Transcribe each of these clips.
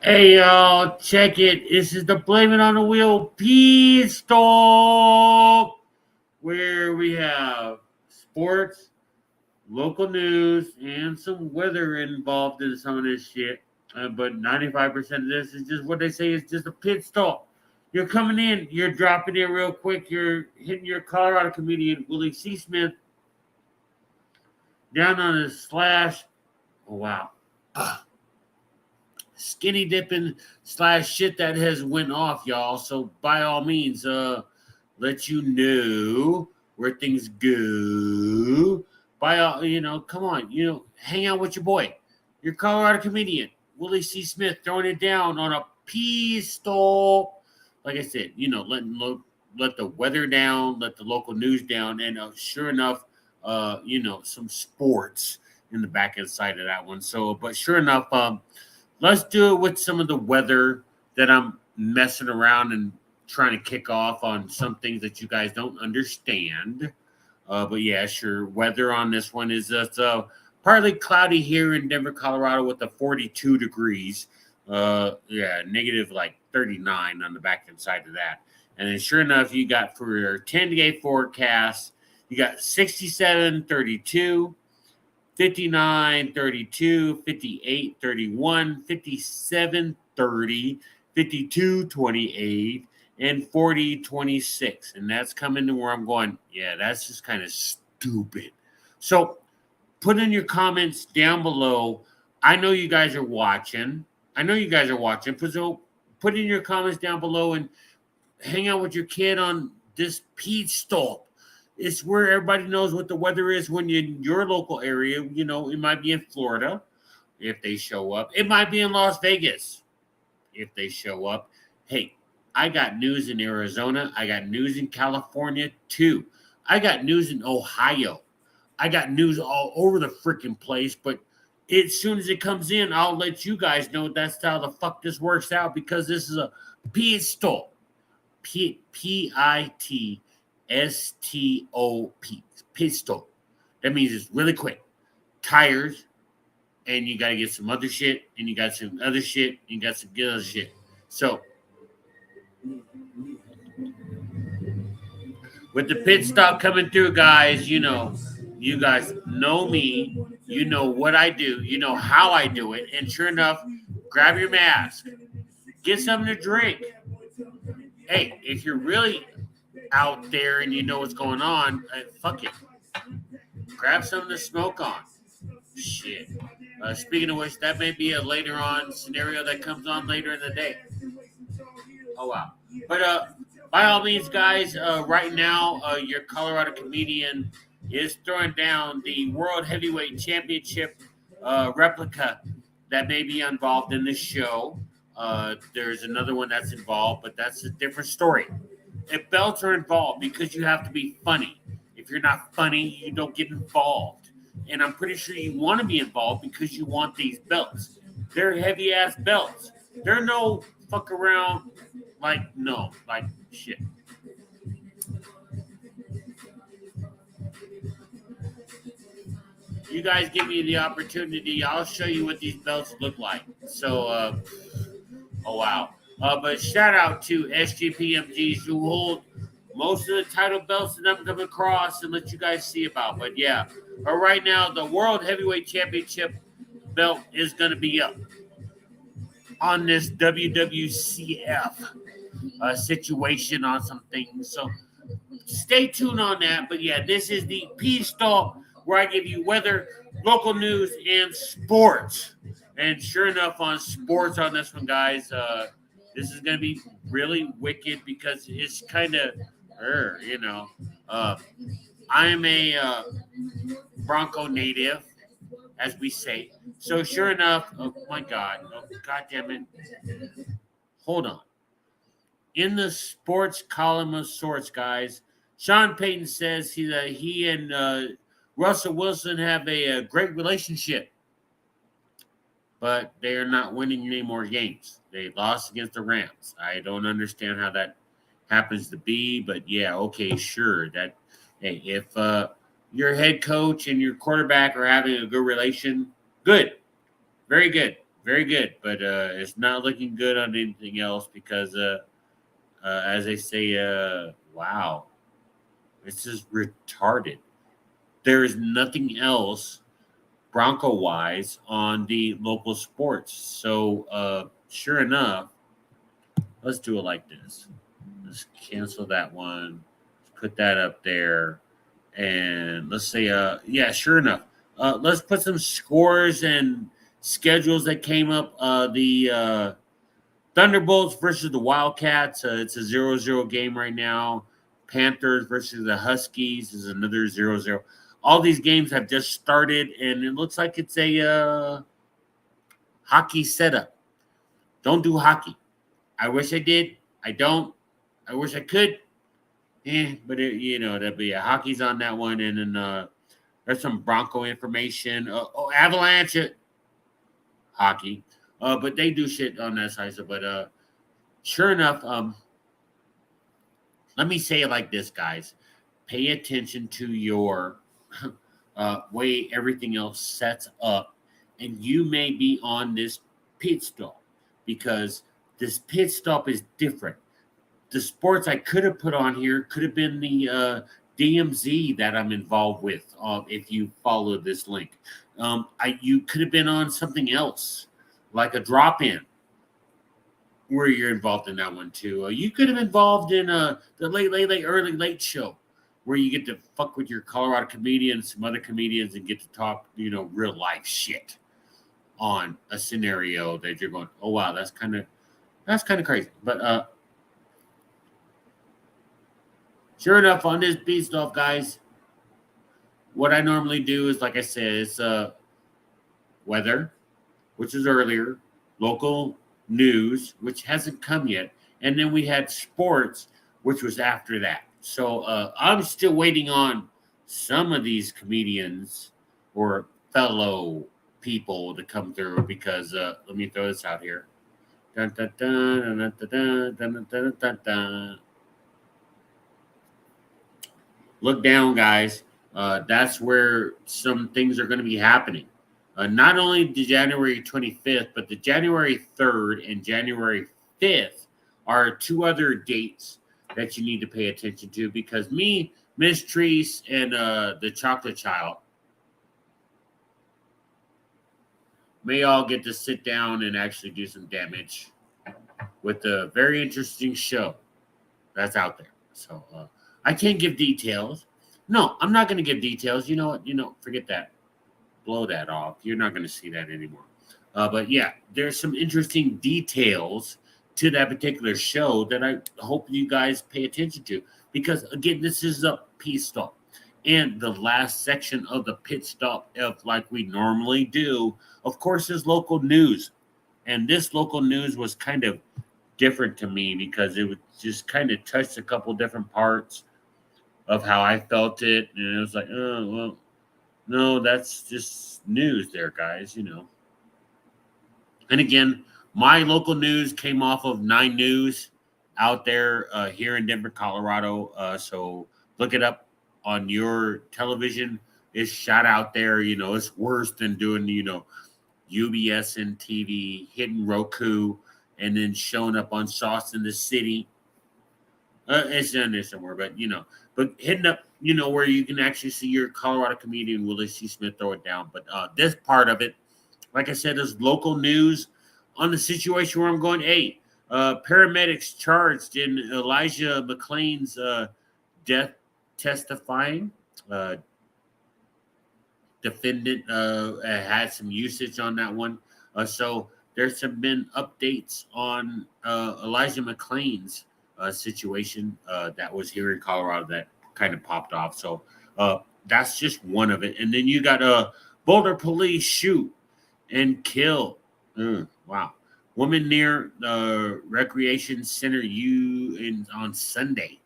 Hey y'all, check it. This is the Blame It on the Wheel Pit Stop, where we have sports, local news, and some weather involved in some of this shit. But 95% of this is just what they say is just a pit stop. You're coming in, you're dropping in real quick, you're hitting your Colorado comedian, Willie C. Smith, down on his slash. Oh, wow. Skinny dipping slash shit that has went off, y'all. So by all means, let you know where things go. By all, come on, hang out with your boy, your Colorado comedian, Willie C. Smith, throwing it down on a pistol. Like I said, let the weather down, let the local news down, and sure enough, some sports in the back end side of that one. So, but sure enough, let's do it with some of the weather that I'm messing around and trying to kick off on some things that you guys don't understand. But yeah, sure. Weather on this one is partly cloudy here in Denver, Colorado, with the 42 degrees. Yeah, negative like 39 on the back end side of that. And then sure enough, you got for your 10-day forecast, you got 67, 32. 59, 32, 58, 31, 57, 30, 52, 28, and 40, 26. And that's coming to where I'm going, yeah, that's just kind of stupid. So put in your comments down below. I know you guys are watching. So put in your comments down below and hang out with your kid on this Pete Stop. It's where everybody knows what the weather is when you're in your local area. It might be in Florida if they show up. It might be in Las Vegas if they show up. Hey, I got news in Arizona. I got news in California too. I got news in Ohio. I got news all over the freaking place. But as soon as it comes in, I'll let you guys know that's how the fuck this works out because this is a pistol. P-I-T. S-T-O-P, pistol. That means it's really quick. Tires, and you got to get some other shit, and you got some other shit, and you got some other shit. So, with the pit stop coming through, guys, you guys know me. You know what I do. You know how I do it. And sure enough, grab your mask. Get something to drink. Hey, if you're really out there and you know what's going on, fuck it. Grab something to smoke on. Shit. Speaking of which, that may be a later on scenario that comes on later in the day. Oh, wow. But by all means, guys, right now, your Colorado comedian is throwing down the World Heavyweight Championship replica that may be involved in this show. There's another one that's involved, but that's a different story. If belts are involved because you have to be funny. If you're not funny, you don't get involved. And I'm pretty sure you want to be involved because you want these belts. They're heavy ass belts. They're no fuck around like shit. You guys give me the opportunity, I'll show you what these belts look like. So oh wow. But shout out to SGPMGs who hold most of the title belts that I'm coming across and let you guys see about. But yeah, right now the World Heavyweight Championship belt is going to be up on this WWCF situation on some things. So stay tuned on that. But yeah, this is the P Stop where I give you weather, local news, and sports. And sure enough, on sports on this one, guys, this is going to be really wicked because it's kind of, I am a Bronco native, as we say. So sure enough, oh my God, God damn it. Hold on. In the sports column of sorts, guys, Sean Payton says he and Russell Wilson have a great relationship, but they are not winning any more games. They lost against the Rams. I don't understand how that happens to be, but yeah, okay, sure. That hey, if your head coach and your quarterback are having a good relation, good, very good. very good, but it's not looking good on anything else because, as they say, wow, it's just retarded. There is nothing else Bronco wise on the local sports. So, sure enough, let's do it like this. Let's cancel that one. Put that up there. And let's say, yeah, sure enough. Let's put some scores and schedules that came up. The Thunderbolts versus the Wildcats. It's a 0-0 game right now. Panthers versus the Huskies is another 0-0. All these games have just started, and it looks like it's a hockey setup. Don't do hockey. I wish I did. I don't. I wish I could. But that'd be hockey's on that one, and then there's some Bronco information. Avalanche hockey, but they do shit on that side. So, but sure enough, let me say it like this, guys: pay attention to your way everything else sets up, and you may be on this pit stop because this pit stop is different. The sports I could have put on here could have been the DMZ that I'm involved with. If you follow this link, you could have been on something else like a drop-in where you're involved in that one too. You could have been involved in the early late show where you get to fuck with your Colorado comedians, some other comedians, and get to talk real life shit on a scenario that you're going, oh wow, that's kind of crazy, but sure enough, on this beat stuff, guys, what I normally do is, like I said, it's weather, which is earlier, local news, which hasn't come yet, and then we had sports, which was after that. So I'm still waiting on some of these comedians or fellow people to come through because let me throw this out here. Dun, dun, dun, dun, dun, dun, dun, dun, dun. Look down, guys. That's where some things are going to be happening. Not only the January 25th, but the January 3rd and January 5th are two other dates that you need to pay attention to because me, Miss Treese, and the Chocolate Child may all get to sit down and actually do some damage with a very interesting show that's out there. So I can't give details. No, I'm not going to give details. You know what? Forget that. Blow that off. You're not going to see that anymore. But yeah, there's some interesting details to that particular show that I hope you guys pay attention to because again, this is a pit stop, and the last section of the pit stop, like we normally do, of course, is local news, and this local news was kind of different to me because it was just kind of touched a couple different parts of how I felt it, and it was like, oh well, no, that's just news, there, guys. And again, my local news came off of 9 News out there here in Denver, Colorado. So look it up on your television. It's shot out there. It's worse than doing, UBS and TV, hitting Roku, and then showing up on Sauce in the City. It's in there somewhere, but hitting up, where you can actually see your Colorado comedian Willie C. Smith throw it down. But this part of it, like I said, is local news on the situation where I'm going. Hey, paramedics charged in Elijah McClain's death testifying. Defendant had some usage on that one. So there's been updates on Elijah McClain's situation that was here in Colorado that kind of popped off. So that's just one of it. And then you got Boulder police shoot and kill. Wow. Woman near recreation center on Sunday.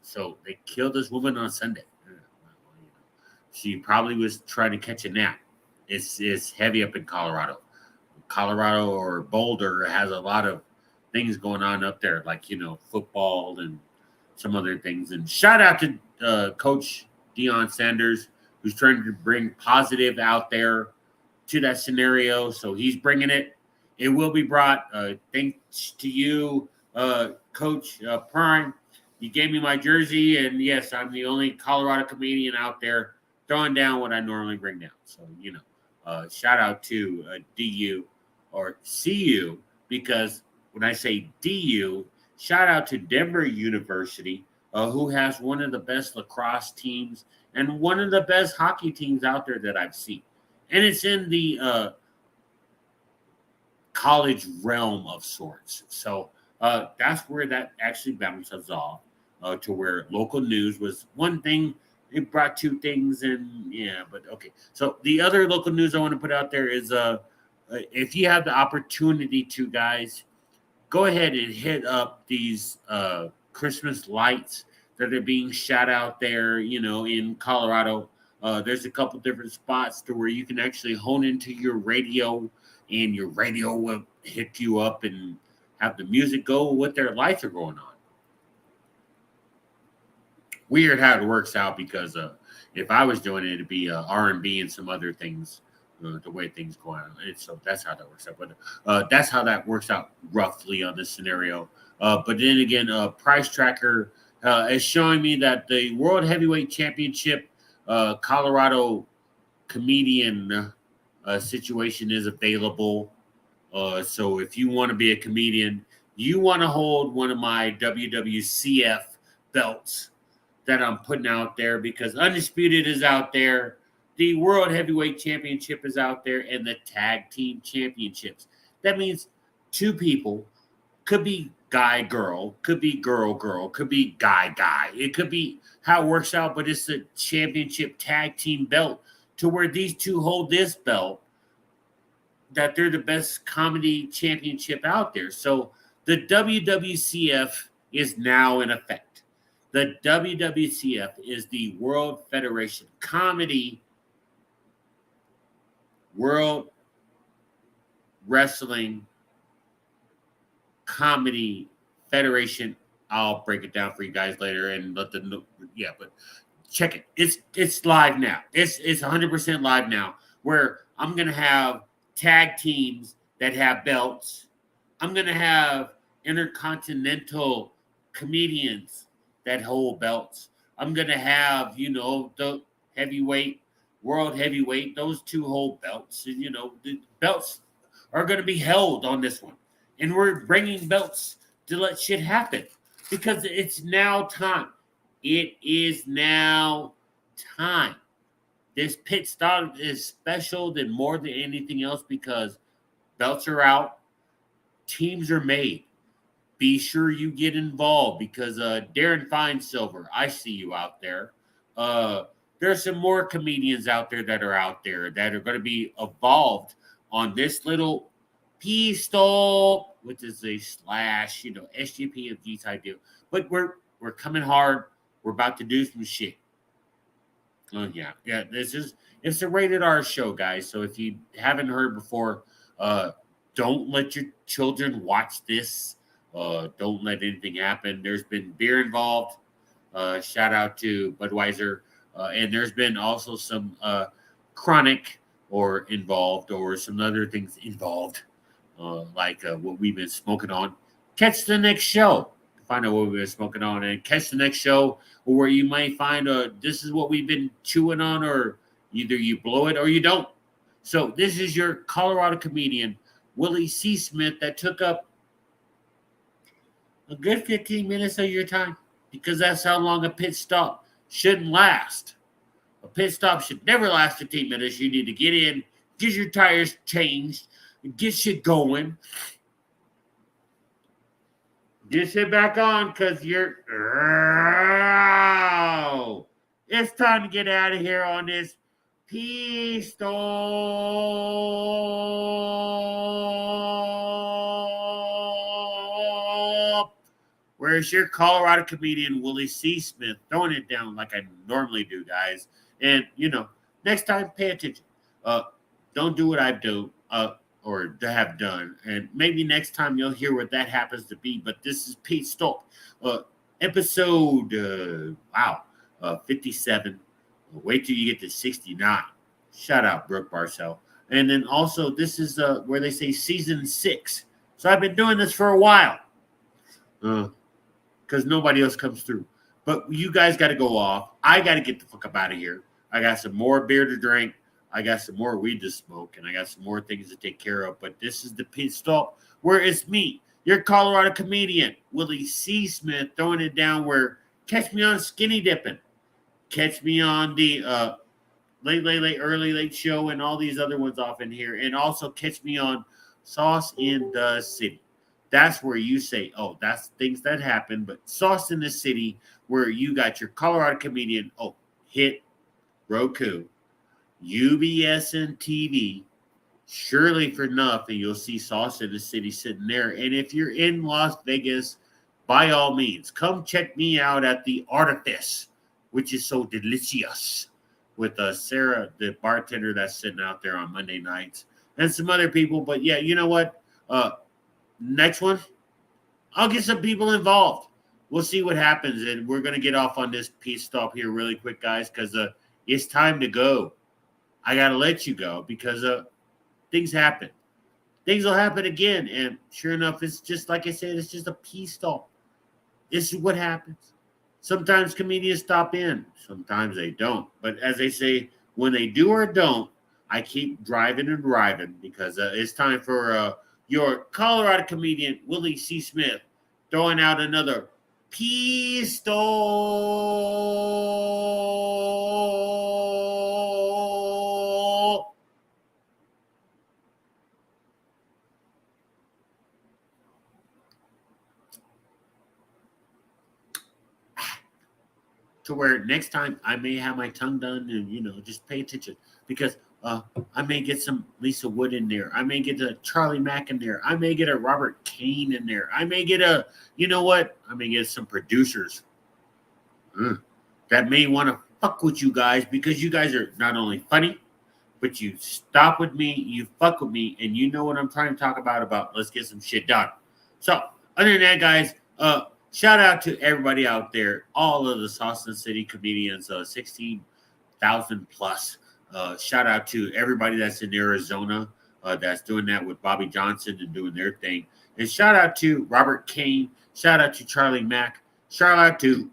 So they killed this woman on Sunday. She probably was trying to catch a nap. It's heavy up in Colorado. Colorado or Boulder has a lot of things going on up there, like football and some other things. And shout out to Coach Deion Sanders, who's trying to bring positive out there to that scenario. So he's bringing it. It will be brought. Thanks to you, Coach Prime. You gave me my jersey, and yes, I'm the only Colorado comedian out there throwing down what I normally bring down. So, shout out to DU or CU, because when I say DU, shout out to Denver University, who has one of the best lacrosse teams and one of the best hockey teams out there that I've seen. And it's in the college realm of sorts. So that's where that actually bounces off to where local news was one thing. It brought two things, and yeah, but okay. So the other local news I want to put out there is if you have the opportunity to, guys, go ahead and hit up these Christmas lights that are being shot out there, in Colorado. There's a couple different spots to where you can actually hone into your radio, and your radio will hit you up and have the music go with their lights are going on. Weird how it works out, because if I was doing it, it'd be R&B and some other things, the way things go on. And so that's how that works out. But that's how that works out roughly on this scenario. But then again, Price Tracker is showing me that the World Heavyweight Championship Colorado comedian situation is available. So if you want to be a comedian, you want to hold one of my WWCF belts that I'm putting out there, because Undisputed is out there, the World Heavyweight Championship is out there, and the Tag Team Championships. That means two people, could be guy, girl, could be girl, girl, could be guy, guy. It could be how it works out, but it's a championship tag team belt to where these two hold this belt, that they're the best comedy championship out there. So the WWCF is now in effect. The WWCF is the World Federation Comedy World Wrestling Comedy Federation. I'll break it down for you guys later and let them know. Yeah, but check it. It's live now. It's 100% live now, where I'm going to have tag teams that have belts. I'm going to have intercontinental comedians that hold belts. I'm going to have, the heavyweight, world heavyweight, those two hold belts. And, the belts are going to be held on this one. And we're bringing belts to let shit happen, because it's now time. It is now time. This pit stop is special than more than anything else, because belts are out, teams are made. Be sure you get involved, because Darren Finesilver, I see you out there. There's some more comedians out there that are going to be involved on this little pistol, which is a slash, SGPFG type deal. But we're coming hard. We're about to do some shit. Oh yeah. It's a rated R show, guys. So if you haven't heard before, don't let your children watch this. Don't let anything happen. There's been beer involved. Shout out to Budweiser. And there's been also some chronic or involved, or some other things involved, like what we've been smoking on. Catch the next show. Find out what we've been smoking on, and catch the next show where you might find this is what we've been chewing on, or either you blow it or you don't. So this is your Colorado comedian, Willie C. Smith, that took up a good 15 minutes of your time, because that's how long a pit stop shouldn't last. A pit stop should never last 15 minutes. You need to get in, get your tires changed, get shit going. Get shit back on, because you're... Oh, it's time to get out of here on this pistol. Where's your Colorado comedian, Willie C. Smith, throwing it down like I normally do, guys. And, next time, pay attention. Don't do what I do. Or have done, and maybe next time you'll hear what that happens to be. But this is Pit Stop, episode 57. Wait till you get to 69. Shout out Brooke Barcel. And then also, this is where they say season 6. So I've been doing this for a while because nobody else comes through. But you guys got to go off. I got to get the fuck up out of here. I got some more beer to drink. I got some more weed to smoke, and I got some more things to take care of. But this is the Pit Stop where it's me, your Colorado comedian, Willie C. Smith, throwing it down where catch me on Skinny Dipping. Catch me on the late, early, late show and all these other ones off in here. And also catch me on Sauce in the City. That's where you say, oh, that's things that happen. But Sauce in the City, where you got your Colorado comedian, hit Roku, UBS and TV. Surely for nothing, you'll see Sauce in the City sitting there. And if you're in Las Vegas, by all means, come check me out at the Artifice, which is so delicious, with Sarah, the bartender that's sitting out there on Monday nights, and some other people. But yeah, you know what? Next one, I'll get some people involved. We'll see what happens, and we're going to get off on this Pit Stop here really quick, guys, because it's time to go. I got to let you go because things happen. Things will happen again, and sure enough, it's just like I said, it's just a Pit Stop. This is what happens. Sometimes comedians stop in. Sometimes they don't. But as they say, when they do or don't, I keep driving and driving because it's time for your Colorado comedian, Willie C. Smith, throwing out another pistol. To where next time I may have my tongue done and, just pay attention because I may get some Lisa Wood in there. I may get a Charlie Mack in there. I may get a Robert Kane in there. I may get I may get some producers that may want to fuck with you guys because you guys are not only funny, but you stop with me, you fuck with me, and you know what I'm trying to talk about let's get some shit done. So, other than that, guys, shout out to everybody out there, all of the Sauce City comedians, 16,000 plus. Shout out to everybody that's in Arizona that's doing that with Bobby Johnson and doing their thing. And shout out to Robert Kane. Shout out to Charlie Mack. Shout out to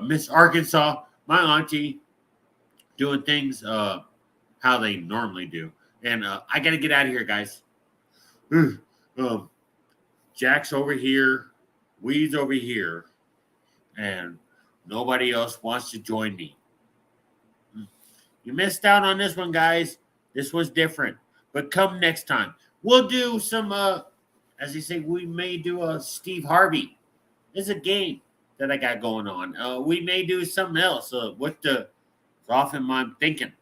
Miss Arkansas, my auntie, doing things how they normally do. And I got to get out of here, guys. Jack's over here. Weed's over here. And nobody else wants to join me. You missed out on this one, guys. This was different. But come next time. We'll do some, as they say, we may do a Steve Harvey. It's a game that I got going on. We may do something else. Often I'm thinking.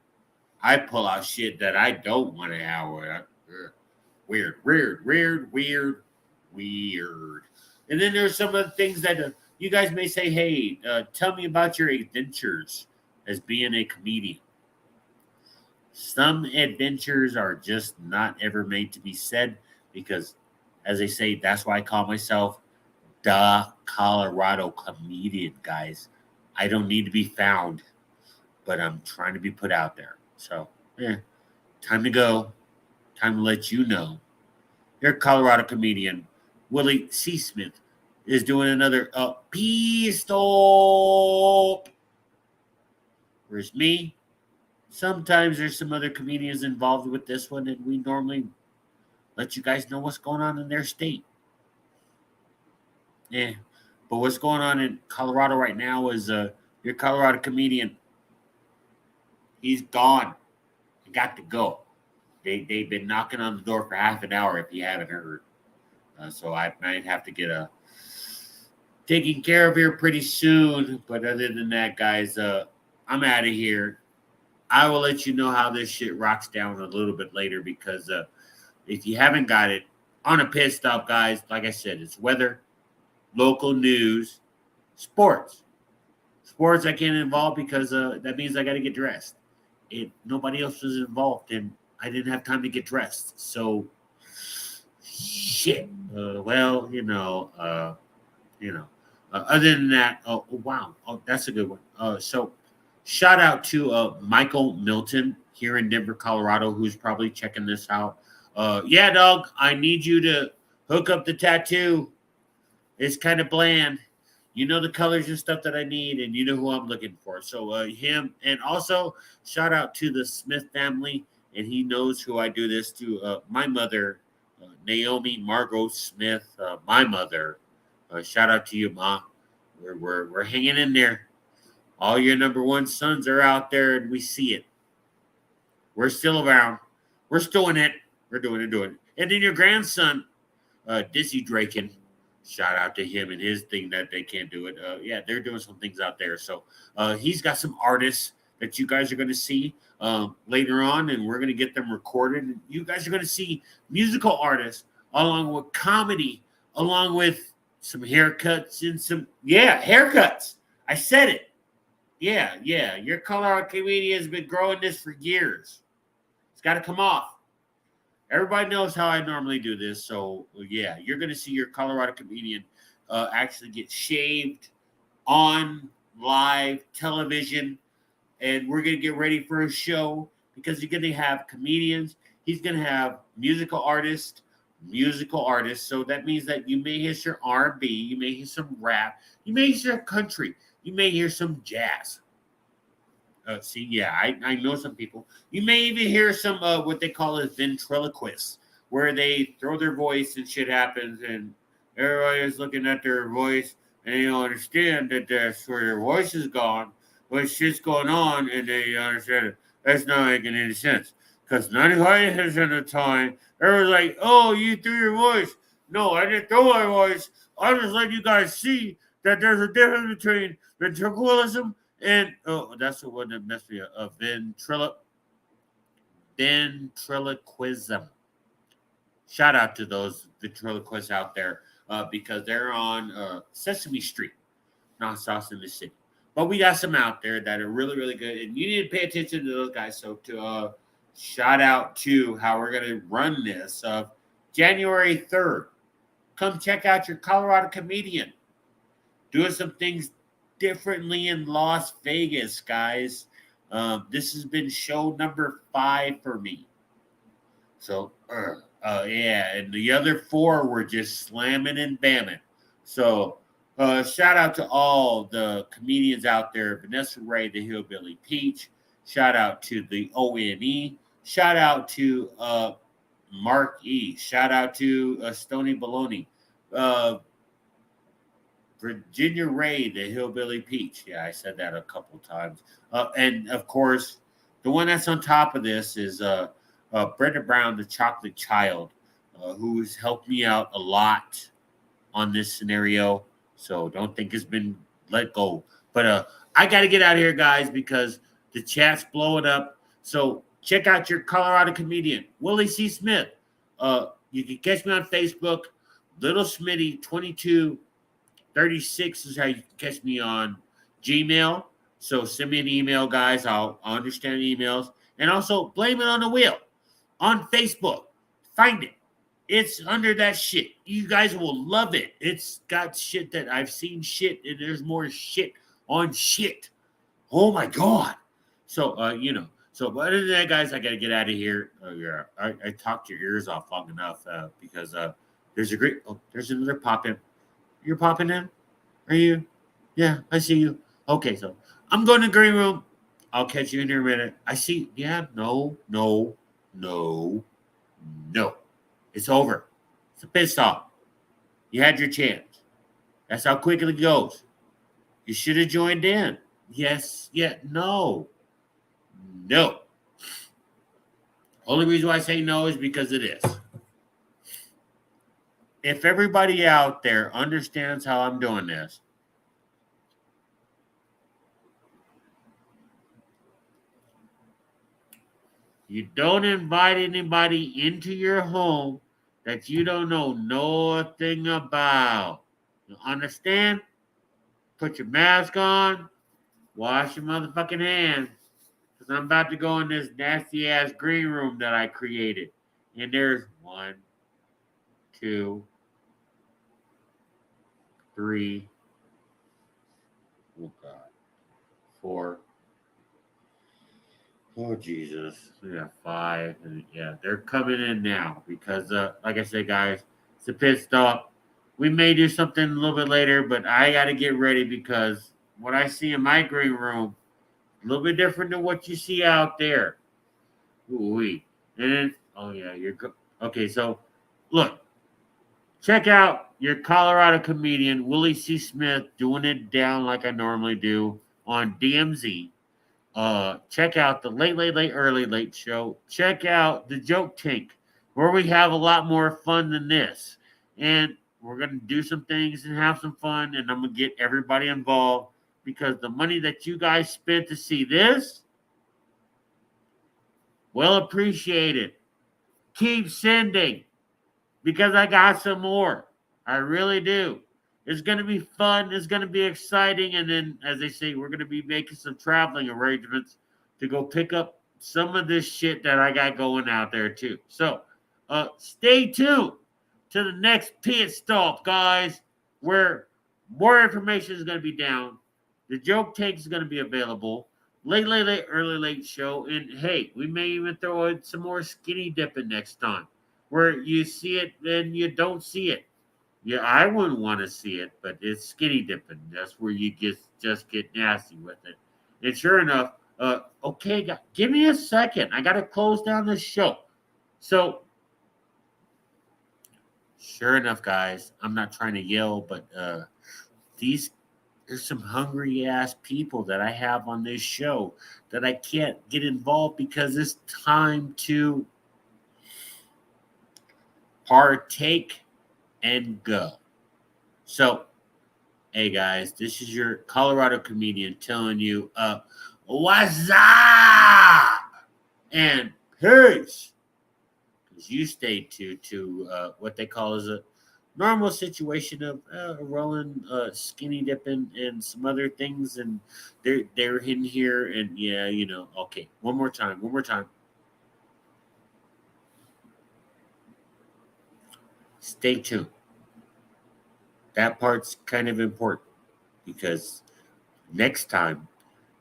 I pull out shit that I don't want to have. Weird. And then there's some of the things that you guys may say, hey, tell me about your adventures as being a comedian. Some adventures are just not ever made to be said because, as they say, that's why I call myself the Colorado comedian, guys. I don't need to be found, but I'm trying to be put out there. So, time to go. Time to let you know. Your Colorado comedian, Willie C. Smith, is doing another pistol. Where's me? Sometimes there's some other comedians involved with this one, and we normally let you guys know what's going on in their state. Yeah. But what's going on in Colorado right now is your Colorado comedian. He's gone. He got to go. They've been knocking on the door for half an hour if you haven't heard. So I might have to get taken care of here pretty soon. But other than that, guys, I'm out of here. I will let you know how this shit rocks down a little bit later because if you haven't got it, on a pit stop, guys, like I said, it's weather, local news, sports. Sports I can't involve because that means I got to get dressed. Nobody else was involved, and I didn't have time to get dressed. So, shit. Other than that, wow. Oh, that's a good one. So, shout out to Michael Milton. here in Denver, Colorado, who's probably checking this out. Yeah, dog, I need you to hook up the tattoo. It's kind of bland. You know the colors and stuff that I need, and you know who I'm looking for. So him, and also shout out to the Smith family, and he knows who I do this to. My mother, Naomi Margot Smith, my mother. Shout out to you, Ma. We're hanging in there. All your number one sons are out there, and we see it. We're still around. We're still in it. We're doing it. And then your grandson, Dizzy Draken. Shout out to him and his thing that they can't do it. Yeah, they're doing some things out there. So he's got some artists that you guys are going to see later on, and we're going to get them recorded. And you guys are going to see musical artists along with comedy, along with some haircuts and haircuts. I said it. Yeah. Your Colorado comedian has been growing this for years. It's got to come off. Everybody knows how I normally do this. So, yeah, you're going to see your Colorado comedian actually get shaved on live television. And we're going to get ready for a show because you're going to have comedians. He's going to have musical artists. So that means that you may hear some R&B. You may hear some rap. You may hear country. You may hear some jazz. I know some people. You may even hear some what they call as ventriloquists, where they throw their voice and shit happens, and everybody is looking at their voice, and they don't understand that that's where their voice is gone, what shit's going on, and they understand it. That's not making any sense. Because 95% of the time, everyone's like, oh, you threw your voice. No, I didn't throw my voice. I just let you guys see that there's a difference between ventriloquism and that's the one that messed me up. Ventriloquism. Shout out to those ventriloquists out there because they're on Sesame Street, not Sauce in the City. But we got some out there that are really, really good, and you need to pay attention to those guys. So to shout out to how we're going to run this January 3rd. Come check out your Colorado comedian. Doing some things differently in Las Vegas, guys. This has been show number 5 for me. So, and the other 4 were just slamming and bamming. So, shout out to all the comedians out there. Vanessa Ray, the Hillbilly Peach. Shout out to the ONE. Shout out to Mark E. Shout out to Stony Baloney. Virginia Ray, the Hillbilly Peach. Yeah, I said that a couple times. And, of course, the one that's on top of this is Brenda Brown, the Chocolate Child, who's helped me out a lot on this scenario. So don't think it's been let go. But I got to get out of here, guys, because the chat's blowing up. So check out your Colorado comedian, Willie C. Smith. You can catch me on Facebook, Little Smitty 2236 is how you can catch me on Gmail. So send me an email, guys. I'll understand emails. And also blame it on the wheel on Facebook. Find it. It's under that shit. You guys will love it. It's got shit that I've seen shit, and there's more shit on shit. Oh my God. So, So, but other than that, guys, I got to get out of here. I talked your ears off long enough because there's another pop in. You're popping in? Are you? Yeah, I see you. Okay, so I'm going to the green room. I'll catch you in here a minute. I see. Yeah, no. It's over. It's a pit stop. You had your chance. That's how quickly it goes. You should have joined in. Yes. Yeah. No. Only reason why I say no is because it is. If everybody out there understands how I'm doing this, you don't invite anybody into your home that you don't know nothing about. You understand? Put your mask on. Wash your motherfucking hands. Because I'm about to go in this nasty-ass green room that I created. And there's 1, 2, 3, oh God, 4, Oh Jesus. Yeah, 5. And yeah, they're coming in now because like I said, guys, it's a pit stop. We may do something a little bit later, but I gotta get ready because what I see in my green room a little bit different than what you see out there. Ooh-wee. And then, oh yeah, okay. So, look, check out your Colorado comedian Willie C. Smith doing it down like I normally do on DMZ. Check out the Early Late Show. Check out the Joke Tank, where we have a lot more fun than this. And we're gonna do some things and have some fun, and I'm gonna get everybody involved because the money that you guys spent to see this, well appreciated. Keep sending because I got some more. I really do. It's going to be fun. It's going to be exciting. And then, as they say, we're going to be making some traveling arrangements to go pick up some of this shit that I got going out there, too. So, stay tuned to the next pit stop, guys, where more information is going to be down. The joke tank is going to be available. Early late show. And hey, we may even throw in some more skinny dipping next time where you see it and you don't see it. Yeah, I wouldn't want to see it, but it's skinny dipping. That's where you just get nasty with it. And sure enough, okay, give me a second. I got to close down this show. So, sure enough, guys, I'm not trying to yell, but there's some hungry ass people that I have on this show that I can't get involved because it's time to partake and go. So, hey guys, this is your Colorado comedian telling you, what's up? And peace. Because you stay to what they call as a normal situation of rolling, skinny dipping, and some other things, and they're in here, and yeah, okay. One more time. Stay tuned. That part's kind of important because next time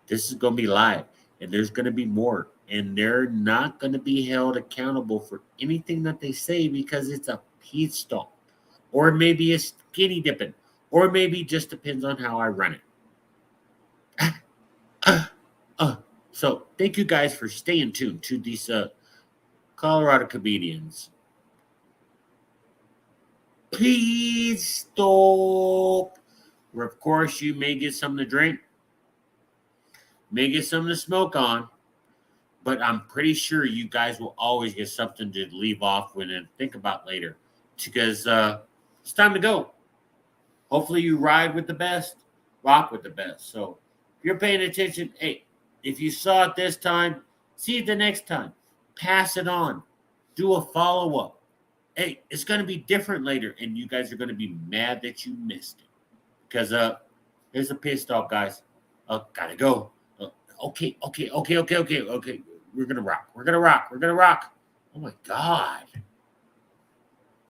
this is going to be live and there's going to be more and they're not going to be held accountable for anything that they say because it's a pit stop or maybe a skinny dipping or maybe just depends on how I run it. So thank you guys for staying tuned to these Colorado comedians. Pit stop, where of course you may get something to drink, may get something to smoke on, but I'm pretty sure you guys will always get something to leave off with and think about later because it's time to go. Hopefully you ride with the best, rock with the best. So if you're paying attention, hey, if you saw it this time, see it the next time. Pass it on. Do a follow-up. Hey, it's going to be different later, and you guys are going to be mad that you missed it. Because there's a pit stop, guys. Gotta go. Okay. We're going to rock. Oh, my God.